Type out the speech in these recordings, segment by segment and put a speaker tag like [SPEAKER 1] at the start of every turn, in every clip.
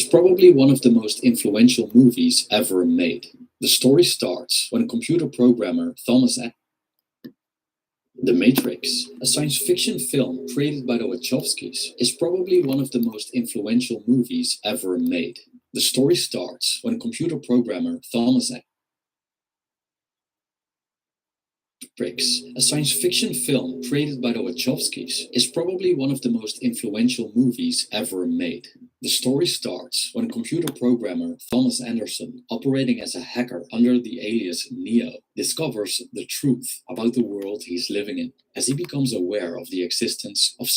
[SPEAKER 1] probably one of the most influential movies ever made. The story starts when computer programmer The Matrix, a science fiction film created by the Wachowskis, is probably one of the most influential movies ever made. The story starts when computer programmer Thomas Matrix, a science fiction film created by the Wachowskis, is probably one of the most influential movies ever made. The story starts when computer programmer Thomas Anderson, operating as a hacker under the alias Neo, discovers the truth about the world he's living in, as he becomes aware of the existence of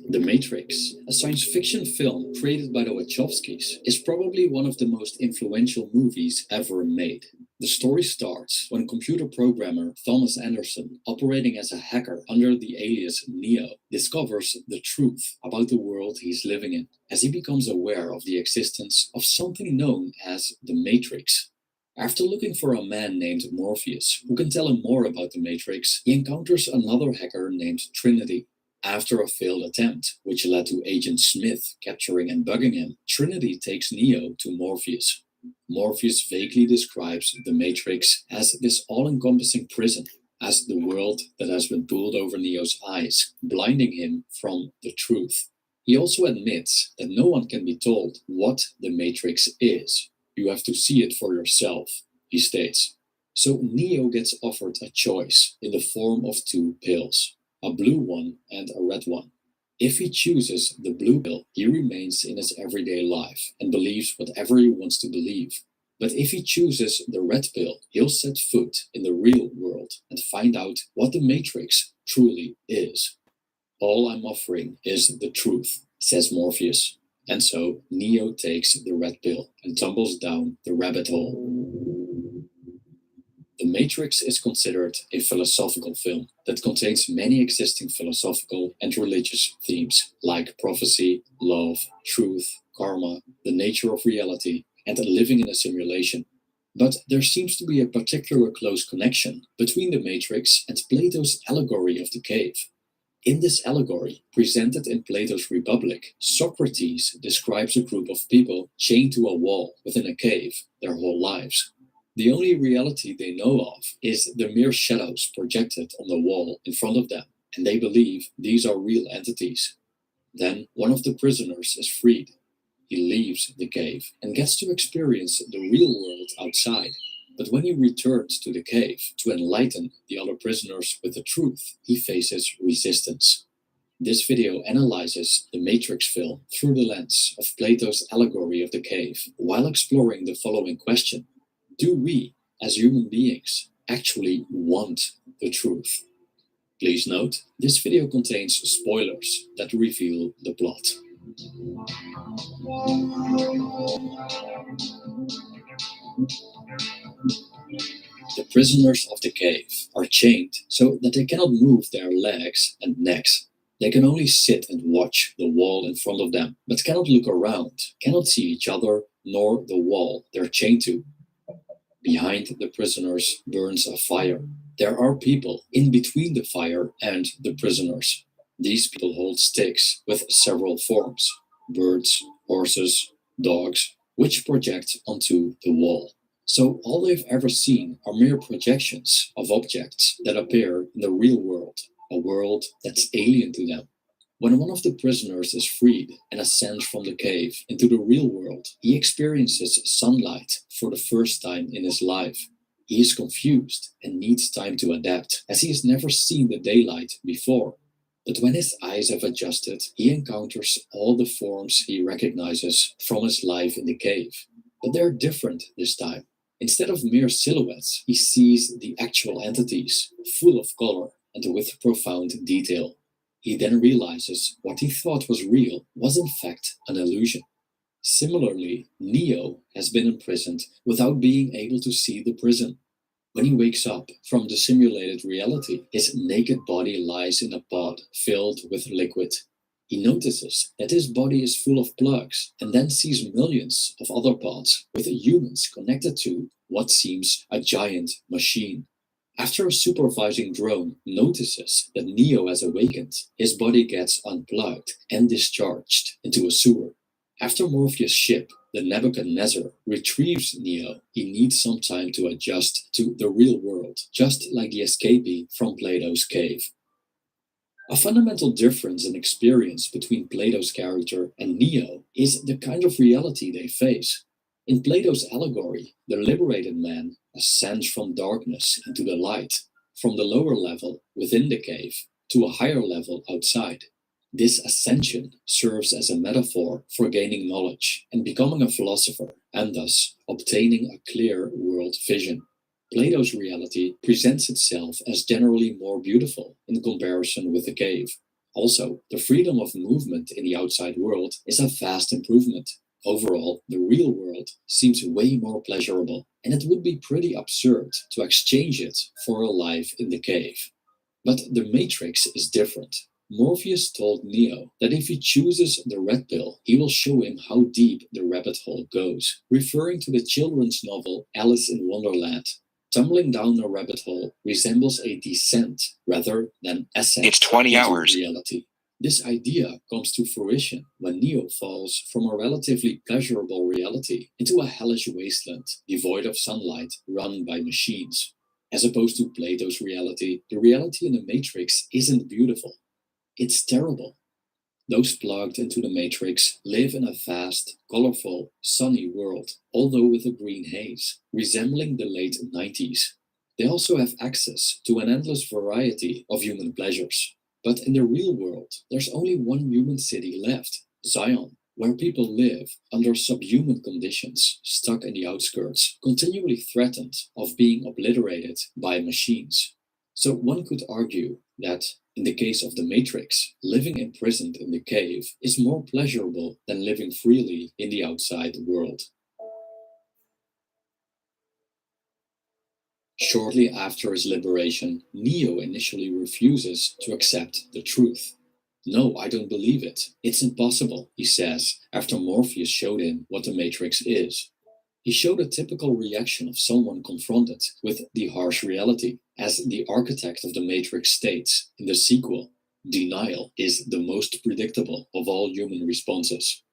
[SPEAKER 1] The Matrix, a science fiction film created by the Wachowskis, is probably one of the most influential movies ever made. The story starts when computer programmer Thomas Anderson, operating as a hacker under the alias Neo, discovers the truth about the world he's living in, as he becomes aware of the existence of something known as the Matrix. After looking for a man named Morpheus, who can tell him more about the Matrix, he encounters another hacker named Trinity. After a failed attempt, which led to Agent Smith capturing and bugging him, Trinity takes Neo to Morpheus. Morpheus vaguely describes the Matrix as this all-encompassing prison, as the world that has been pulled over Neo's eyes, blinding him from the truth. He also admits that no one can be told what the Matrix is. You have to see it for yourself, he states. So Neo gets offered a choice in the form of two pills, a blue one and a red one. If he chooses the blue pill, he remains in his everyday life and believes whatever he wants to believe. But if he chooses the red pill, he'll set foot in the real world and find out what the Matrix truly is. All I'm offering is the truth, says Morpheus. And so Neo takes the red pill and tumbles down the rabbit hole. The Matrix is considered a philosophical film that contains many existing philosophical and religious themes like prophecy, love, truth, karma, the nature of reality, and living in a simulation. But there seems to be a particular close connection between the Matrix and Plato's allegory of the cave. In this allegory, presented in Plato's Republic, Socrates describes a group of people chained to a wall within a cave their whole lives. The only reality they know of is the mere shadows projected on the wall in front of them, and they believe these are real entities. Then one of the prisoners is freed. He leaves the cave and gets to experience the real world outside. But when he returns to the cave to enlighten the other prisoners with the truth, he faces resistance. This video analyzes the Matrix film through the lens of Plato's allegory of the cave, while exploring the following question: do we, as human beings, actually want the truth? Please note, this video contains spoilers that reveal the plot. The prisoners of the cave are chained so that they cannot move their legs and necks. They can only sit and watch the wall in front of them, but cannot look around, cannot see each other, nor the wall they're chained to. Behind the prisoners burns a fire. There are people in between the fire and the prisoners. These people hold sticks with several forms: birds, horses, dogs, which project onto the wall. So all they've ever seen are mere projections of objects that appear in the real world, a world that's alien to them. When one of the prisoners is freed and ascends from the cave into the real world, he experiences sunlight for the first time in his life. He is confused and needs time to adapt, as he has never seen the daylight before. But when his eyes have adjusted, he encounters all the forms he recognizes from his life in the cave. But they're different this time. Instead of mere silhouettes, he sees the actual entities, full of color and with profound detail. He then realizes what he thought was real was in fact an illusion. Similarly, Neo has been imprisoned without being able to see the prison. When he wakes up from the simulated reality, his naked body lies in a pot filled with liquid. He notices that his body is full of plugs and then sees millions of other pods with humans connected to what seems a giant machine. After a supervising drone notices that Neo has awakened, his body gets unplugged and discharged into a sewer. After Morpheus' ship, the Nebuchadnezzar, retrieves Neo, he needs some time to adjust to the real world, just like the escapee from Plato's cave. A fundamental difference in experience between Plato's character and Neo is the kind of reality they face. In Plato's allegory, the liberated man ascends from darkness into the light, from the lower level within the cave to a higher level outside. This ascension serves as a metaphor for gaining knowledge and becoming a philosopher, and thus obtaining a clear world vision. Plato's reality presents itself as generally more beautiful in comparison with the cave. Also, the freedom of movement in the outside world is a vast improvement. Overall, the real world seems way more pleasurable, and it would be pretty absurd to exchange it for a life in the cave. But the Matrix is different. Morpheus told Neo that if he chooses the red pill, he will show him how deep the rabbit hole goes, referring to the children's novel Alice in Wonderland. Tumbling down a rabbit hole resembles a descent rather than ascent
[SPEAKER 2] It's 20
[SPEAKER 1] into
[SPEAKER 2] hours.
[SPEAKER 1] reality. This idea comes to fruition when Neo falls from a relatively pleasurable reality into a hellish wasteland devoid of sunlight run by machines. As opposed to Plato's reality, the reality in the Matrix isn't beautiful. It's terrible. Those plugged into the Matrix live in a vast, colorful, sunny world, although with a green haze, resembling the late 90s. They also have access to an endless variety of human pleasures. But in the real world, there's only one human city left, Zion, where people live under subhuman conditions, stuck in the outskirts, continually threatened of being obliterated by machines. So one could argue that, in the case of the Matrix, living imprisoned in the cave is more pleasurable than living freely in the outside world. Shortly after his liberation, Neo initially refuses to accept the truth. No, I don't believe it. It's impossible, he says, after Morpheus showed him what the Matrix is. He showed a typical reaction of someone confronted with the harsh reality. As the architect of the Matrix states in the sequel, denial is the most predictable of all human responses.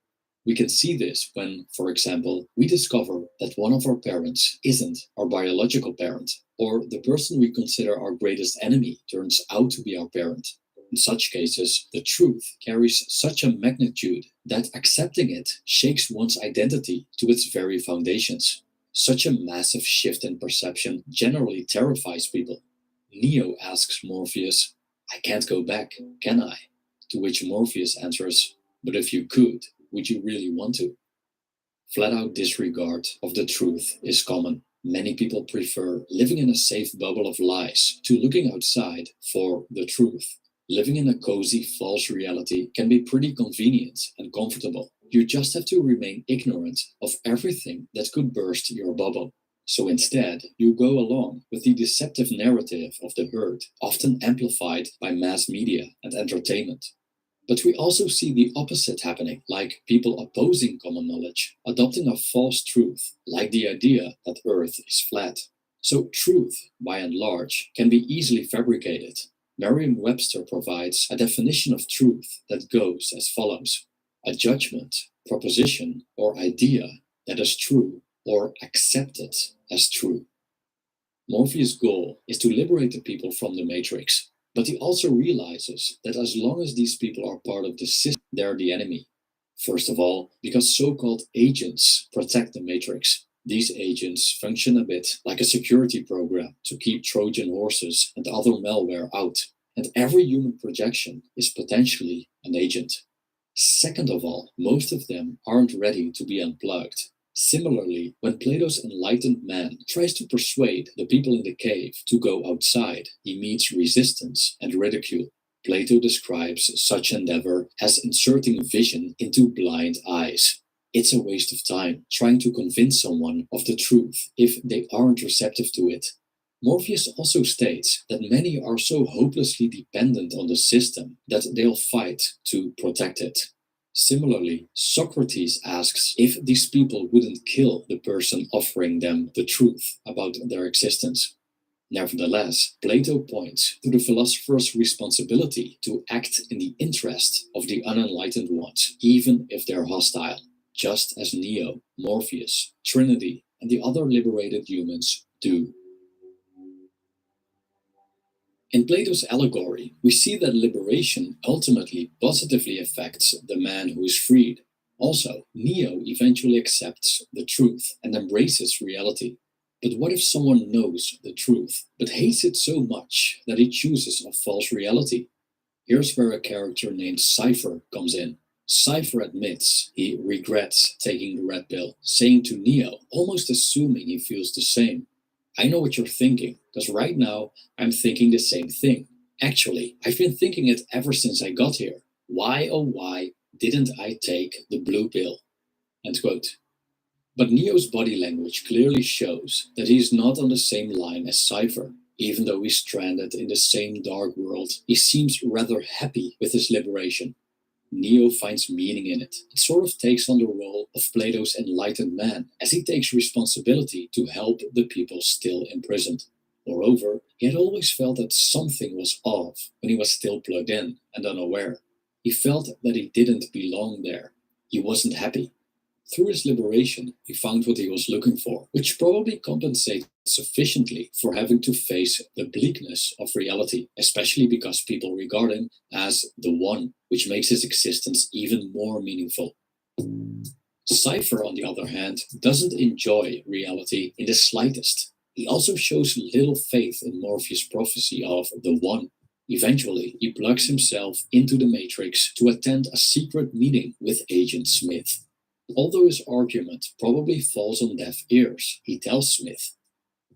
[SPEAKER 1] We can see this when, for example, we discover that one of our parents isn't our biological parent, or the person we consider our greatest enemy turns out to be our parent. In such cases, the truth carries such a magnitude that accepting it shakes one's identity to its very foundations. Such a massive shift in perception generally terrifies people. Neo asks Morpheus, I can't go back, can I? To which Morpheus answers, but if you could, would you really want to? Flat out disregard of the truth is common. Many people prefer living in a safe bubble of lies to looking outside for the truth. Living in a cozy, false reality can be pretty convenient and comfortable. You just have to remain ignorant of everything that could burst your bubble. So instead, you go along with the deceptive narrative of the herd, often amplified by mass media and entertainment. But we also see the opposite happening, like people opposing common knowledge, adopting a false truth, like the idea that Earth is flat. So truth, by and large, can be easily fabricated. Merriam-Webster provides a definition of truth that goes as follows: a judgment, proposition, or idea that is true or accepted as true. Morpheus' goal is to liberate the people from the Matrix, but he also realizes that as long as these people are part of the system, they're the enemy. First of all, because so-called agents protect the Matrix. These agents function a bit like a security program to keep Trojan horses and other malware out, and every human projection is potentially an agent. Second of all, most of them aren't ready to be unplugged. Similarly, when Plato's enlightened man tries to persuade the people in the cave to go outside, he meets resistance and ridicule. Plato describes such endeavor as inserting vision into blind eyes. It's a waste of time trying to convince someone of the truth if they aren't receptive to it. Morpheus also states that many are so hopelessly dependent on the system that they'll fight to protect it. Similarly, Socrates asks if these people wouldn't kill the person offering them the truth about their existence. Nevertheless, Plato points to the philosopher's responsibility to act in the interest of the unenlightened ones, even if they're hostile. just as Neo, Morpheus, Trinity, and the other liberated humans do. In Plato's allegory, we see that liberation ultimately positively affects the man who is freed. Also, Neo eventually accepts the truth and embraces reality. But what if someone knows the truth, but hates it so much that he chooses a false reality? Here's where a character named Cypher comes in. Cypher admits he regrets taking the red pill, saying to Neo, almost assuming he feels the same, I know what you're thinking, because right now I'm thinking the same thing. Actually, I've been thinking it ever since I got here. Why, oh why, didn't I take the blue pill? End quote. But Neo's body language clearly shows that he is not on the same line as Cypher. Even though he's stranded in the same dark world, he seems rather happy with his liberation. Neo finds meaning in it. It sort of takes on the role of Plato's enlightened man, as he takes responsibility to help the people still imprisoned. Moreover, he had always felt that something was off when he was still plugged in and unaware. He felt that he didn't belong there. He wasn't happy. Through his liberation, he found what he was looking for, which probably compensates sufficiently for having to face the bleakness of reality, especially because people regard him as the one, which makes his existence even more meaningful. Cypher, on the other hand, doesn't enjoy reality in the slightest. He also shows little faith in Morpheus' prophecy of the one. Eventually, he plugs himself into the Matrix to attend a secret meeting with Agent Smith. Although his argument probably falls on deaf ears, he tells Smith,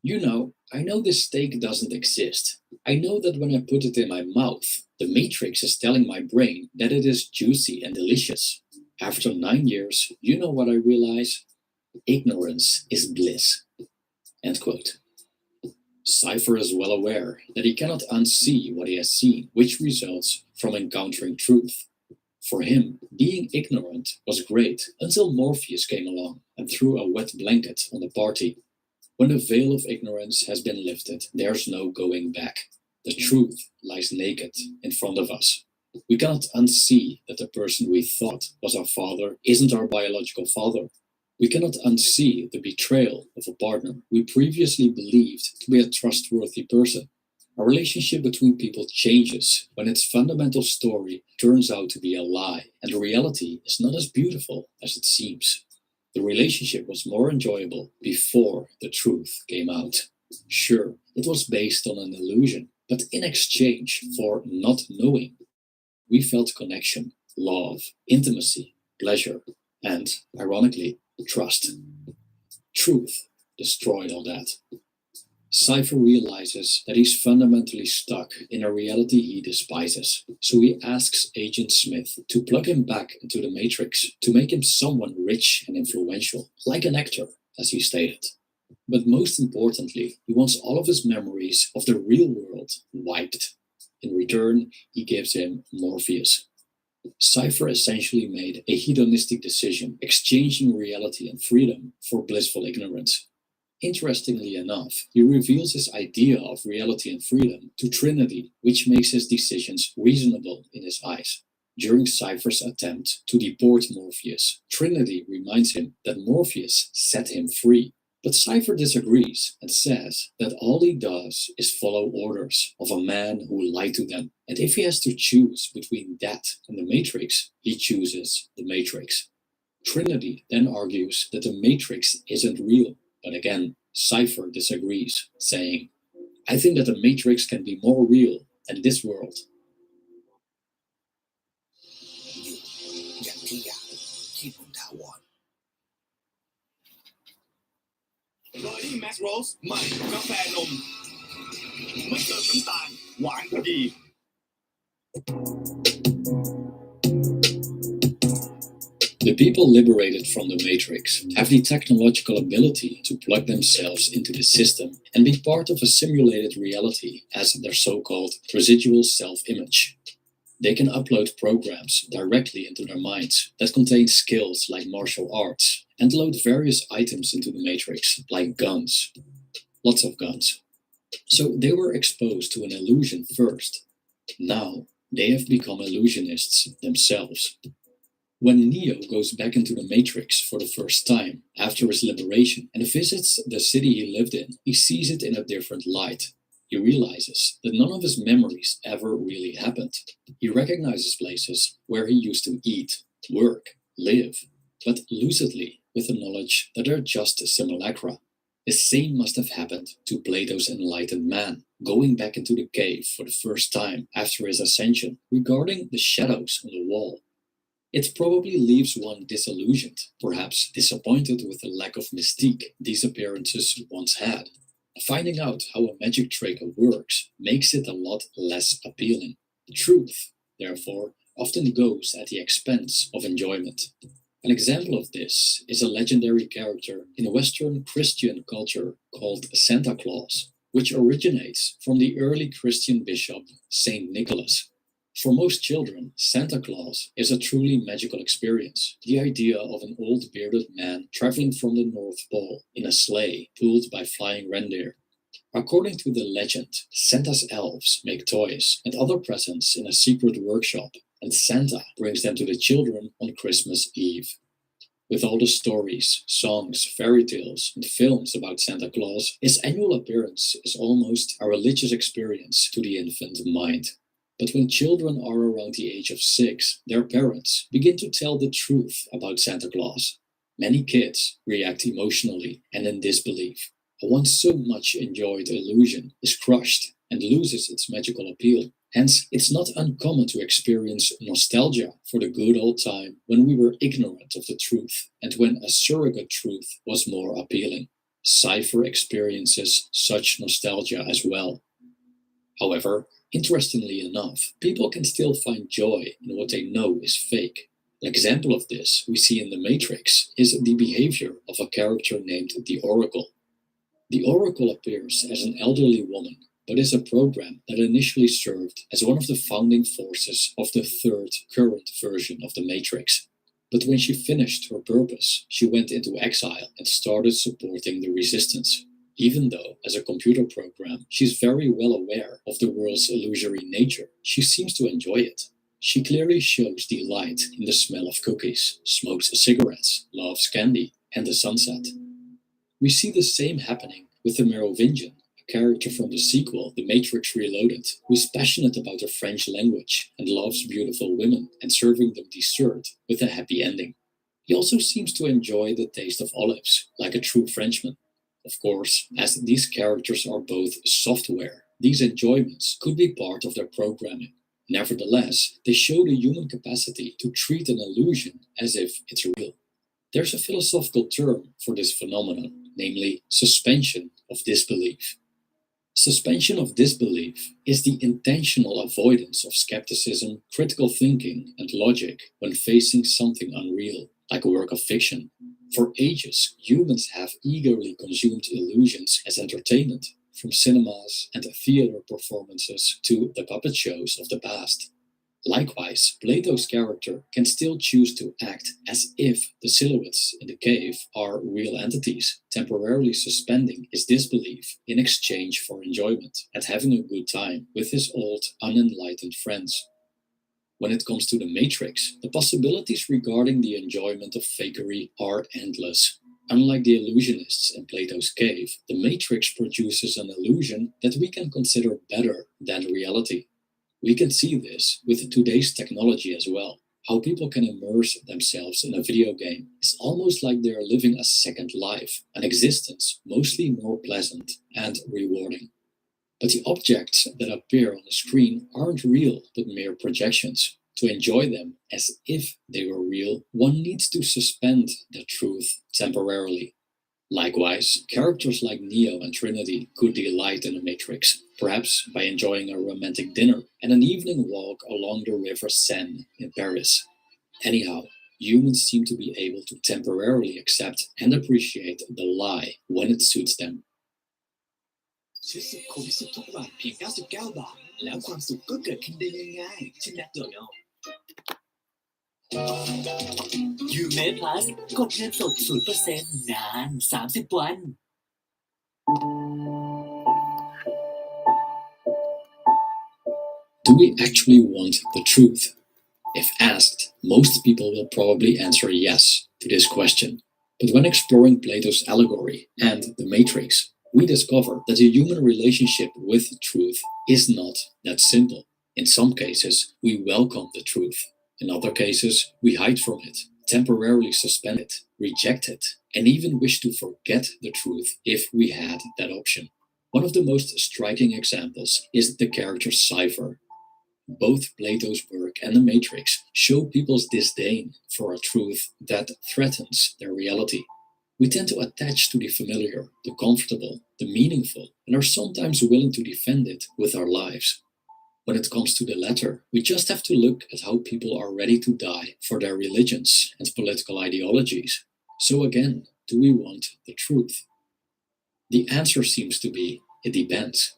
[SPEAKER 1] I know this steak doesn't exist. I know that when I put it in my mouth, the Matrix is telling my brain that it is juicy and delicious. After 9 years, you know what I realize? Ignorance is bliss. End quote. Cypher is well aware that he cannot unsee what he has seen, which results from encountering truth. For him, being ignorant was great until Morpheus came along and threw a wet blanket on the party. When the veil of ignorance has been lifted, there's no going back. The truth lies naked in front of us. We cannot unsee that the person we thought was our father isn't our biological father. We cannot unsee the betrayal of a partner we previously believed to be a trustworthy person. A relationship between people changes when its fundamental story turns out to be a lie and the reality is not as beautiful as it seems. The relationship was more enjoyable before the truth came out. Sure, it was based on an illusion, but in exchange for not knowing, we felt connection, love, intimacy, pleasure, and, ironically, trust. Truth destroyed all that. Cypher realizes that he's fundamentally stuck in a reality he despises, so he asks Agent Smith to plug him back into the Matrix to make him someone rich and influential, like an actor, as he stated. But most importantly, he wants all of his memories of the real world wiped. In return, he gives him Morpheus. Cypher essentially made a hedonistic decision, exchanging reality and freedom for blissful ignorance. Interestingly enough, he reveals his idea of reality and freedom to Trinity, which makes his decisions reasonable in his eyes. During Cypher's attempt to deport Morpheus, Trinity reminds him that Morpheus set him free. But Cypher disagrees and says that all he does is follow orders of a man who lied to them. And if he has to choose between that and the Matrix, he chooses the Matrix. Trinity then argues that the Matrix isn't real. But again, Cypher disagrees, saying, I think that the Matrix can be more real than this world. อย่างที่อยากที่ผมถาวร Rolling Max Rose ใหม่กาแฟนมไม่เติมน้ำตาลหวานพอดี The people liberated from the Matrix have the technological ability to plug themselves into the system and be part of a simulated reality as their so-called residual self-image. They can upload programs directly into their minds that contain skills like martial arts and load various items into the Matrix, like guns. Lots of guns. So they were exposed to an illusion first. Now they have become illusionists themselves. When Neo goes back into the Matrix for the first time after his liberation and visits the city he lived in, he sees it in a different light. He realizes that none of his memories ever really happened. He recognizes places where he used to eat, work, live, but lucidly with the knowledge that they're just simulacra. The same must have happened to Plato's enlightened man, going back into the cave for the first time after his ascension, regarding the shadows on the wall. It probably leaves one disillusioned, perhaps disappointed with the lack of mystique these appearances once had. Finding out how a magic trick works makes it a lot less appealing. Truth, therefore, often goes at the expense of enjoyment. An example of this is a legendary character in Western Christian culture called Santa Claus, which originates from the early Christian bishop Saint Nicholas. For most children, Santa Claus is a truly magical experience. The idea of an old bearded man traveling from the North Pole in a sleigh pulled by flying reindeer. According to the legend, Santa's elves make toys and other presents in a secret workshop, and Santa brings them to the children on Christmas Eve. With all the stories, songs, fairy tales, and films about Santa Claus, his annual appearance is almost a religious experience to the infant mind. But when children are around the age of 6, their parents begin to tell the truth about Santa Claus. Many kids react emotionally and in disbelief. A once so much enjoyed illusion is crushed and loses its magical appeal. Hence, it's not uncommon to experience nostalgia for the good old time when we were ignorant of the truth and when a surrogate truth was more appealing. Cypher experiences such nostalgia as well. However, interestingly enough, people can still find joy in what they know is fake. An example of this we see in The Matrix is the behavior of a character named the Oracle. The Oracle appears as an elderly woman, but is a program that initially served as one of the founding forces of the third current version of the Matrix. But when she finished her purpose, she went into exile and started supporting the resistance. Even though, as a computer program, she's very well aware of the world's illusory nature, she seems to enjoy it. She clearly shows delight in the smell of cookies, smokes cigarettes, loves candy, and the sunset. We see the same happening with the Merovingian, a character from the sequel, The Matrix Reloaded, who is passionate about the French language and loves beautiful women and serving them dessert with a happy ending. He also seems to enjoy the taste of olives, like a true Frenchman. Of course, as these characters are both software, these enjoyments could be part of their programming. Nevertheless, they show the human capacity to treat an illusion as if it's real. There's a philosophical term for this phenomenon, namely suspension of disbelief. Suspension of disbelief is the intentional avoidance of skepticism, critical thinking, and logic when facing something unreal, like a work of fiction. For ages, humans have eagerly consumed illusions as entertainment, from cinemas and theater performances to the puppet shows of the past. Likewise, Plato's character can still choose to act as if the silhouettes in the cave are real entities, temporarily suspending his disbelief in exchange for enjoyment and having a good time with his old, unenlightened friends. When it comes to the Matrix, the possibilities regarding the enjoyment of fakery are endless. Unlike the illusionists in Plato's cave, the Matrix produces an illusion that we can consider better than reality. We can see this with today's technology as well. How people can immerse themselves in a video game is almost like they are living a second life, an existence mostly more pleasant and rewarding. But the objects that appear on the screen aren't real but mere projections. To enjoy them as if they were real, one needs to suspend the truth temporarily. Likewise, characters like Neo and Trinity could delight in the Matrix, perhaps by enjoying a romantic dinner and an evening walk along the river Seine in Paris. Anyhow, humans seem to be able to temporarily accept and appreciate the lie when it suits them.
[SPEAKER 2] ชุดสุดคุ้มสุดทุกวันเพียง99 บาทแล้วความสุขก็เกิดขึ้นได้ง่ายๆที่แมคโดนัลด์ยูเม Plus กดเงินสด 0% นาน30 วัน
[SPEAKER 1] Do we actually want the truth? If asked, most people will probably answer yes to this question. But when exploring Plato's allegory and the Matrix, we discover that the human relationship with truth is not that simple. In some cases, we welcome the truth. In other cases, we hide from it, temporarily suspend it, reject it, and even wish to forget the truth if we had that option. One of the most striking examples is the character Cypher. Both Plato's work and The Matrix show people's disdain for a truth that threatens their reality. We tend to attach to the familiar, the comfortable, the meaningful, and are sometimes willing to defend it with our lives. When it comes to the latter, we just have to look at how people are ready to die for their religions and political ideologies. So again, do we want the truth? The answer seems to be it depends.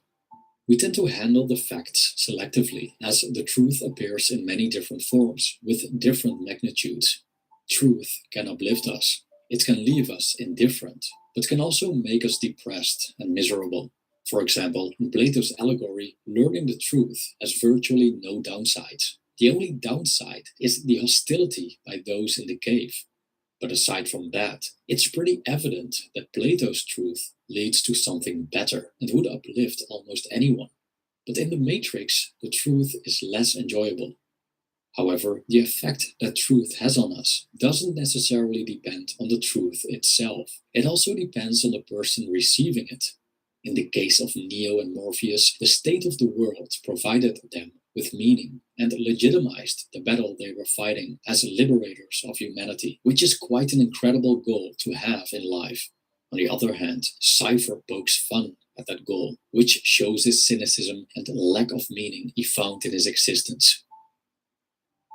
[SPEAKER 1] We tend to handle the facts selectively, as the truth appears in many different forms, with different magnitudes. Truth can uplift us, it can leave us indifferent, but can also make us depressed and miserable. For example, in Plato's allegory, learning the truth has virtually no downsides. The only downside is the hostility by those in the cave. But aside from that, it's pretty evident that Plato's truth leads to something better and would uplift almost anyone. But in the Matrix, the truth is less enjoyable. However, the effect that truth has on us doesn't necessarily depend on the truth itself. It also depends on the person receiving it. In the case of Neo and Morpheus, the state of the world provided them with meaning and legitimized the battle they were fighting as liberators of humanity, which is quite an incredible goal to have in life. On the other hand, Cypher pokes fun at that goal, which shows his cynicism and lack of meaning he found in his existence.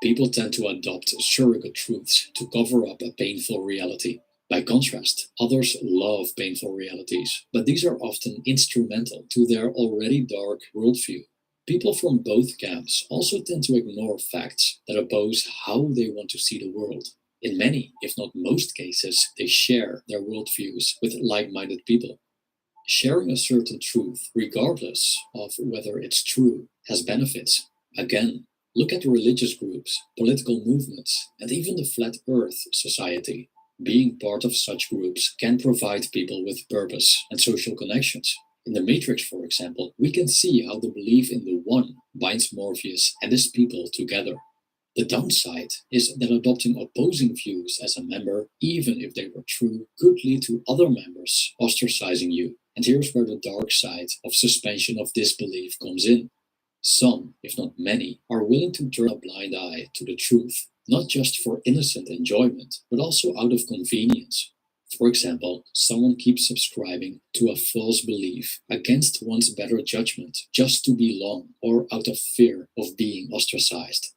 [SPEAKER 1] People tend to adopt surrogate truths to cover up a painful reality. By contrast, others love painful realities, but these are often instrumental to their already dark worldview. People from both camps also tend to ignore facts that oppose how they want to see the world. In many, if not most cases, they share their worldviews with like minded people. Sharing a certain truth, regardless of whether it's true, has benefits. Again, look at religious groups, political movements, and even the Flat Earth Society. Being part of such groups can provide people with purpose and social connections. In The Matrix, for example, we can see how the belief in the One binds Morpheus and his people together. The downside is that adopting opposing views as a member, even if they were true, could lead to other members ostracizing you. And here's where the dark side of suspension of disbelief comes in. Some, if not many, are willing to turn a blind eye to the truth, not just for innocent enjoyment, but also out of convenience. For example, someone keeps subscribing to a false belief against one's better judgment just to belong or out of fear of being ostracized.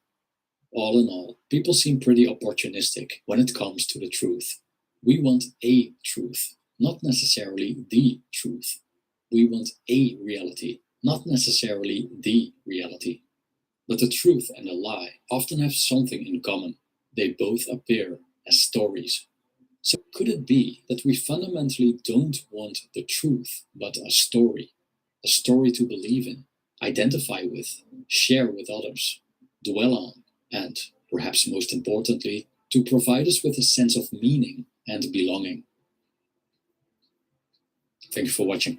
[SPEAKER 1] All in all, people seem pretty opportunistic when it comes to the truth. We want a truth, not necessarily the truth. We want a reality, not necessarily the reality. But the truth and the lie often have something in common. They both appear as stories. So could it be that we fundamentally don't want the truth, but a story to believe in, identify with, share with others, dwell on, and, perhaps most importantly, to provide us with a sense of meaning and belonging? Thank you for watching.